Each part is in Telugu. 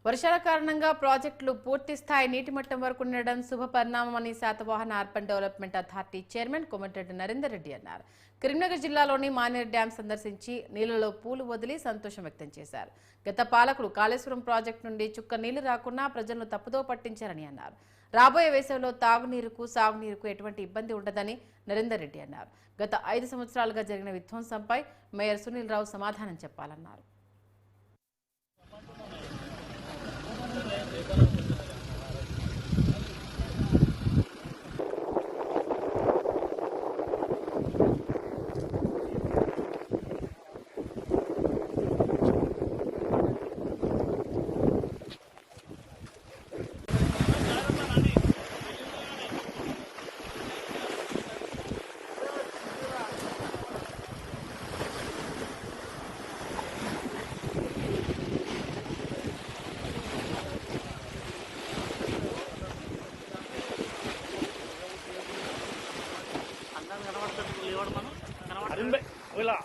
వర్షాల కారణంగా ప్రాజెక్టులు పూర్తి స్థాయి నీటి మట్టం వరకు ఉండడం శుభ పరిణామమని Satavahana urban development authority chairman Komatireddy Narender Reddy అన్నారు. కరీంనగర్ జిల్లాలోని మానేరు డ్యాం సందర్శించి నీళ్లలో పూలు వదిలి సంతోషం వ్యక్తం చేశారు. గత పాలకులు కాళేశ్వరం ప్రాజెక్టు నుండి చుక్క నీళ్లు రాకున్నా ప్రజలను తప్పుదో పట్టించారని అన్నారు. రాబోయే వేసవిలో తాగునీరుకు సాగునీరుకు ఎటువంటి ఇబ్బంది ఉండదని నరేందర్ రెడ్డి అన్నారు. గత 5 సంవత్సరాలుగా జరిగిన విధ్వంసంపై మేయర్ సునీల్ రావు సమాధానం చెప్పాలన్నారు.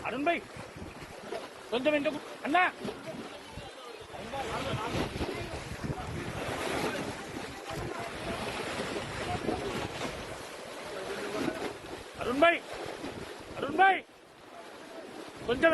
अरुण भाई కొంచెం ఇంటూ అన్నా అరుణ్ భాయ్ కొంచెం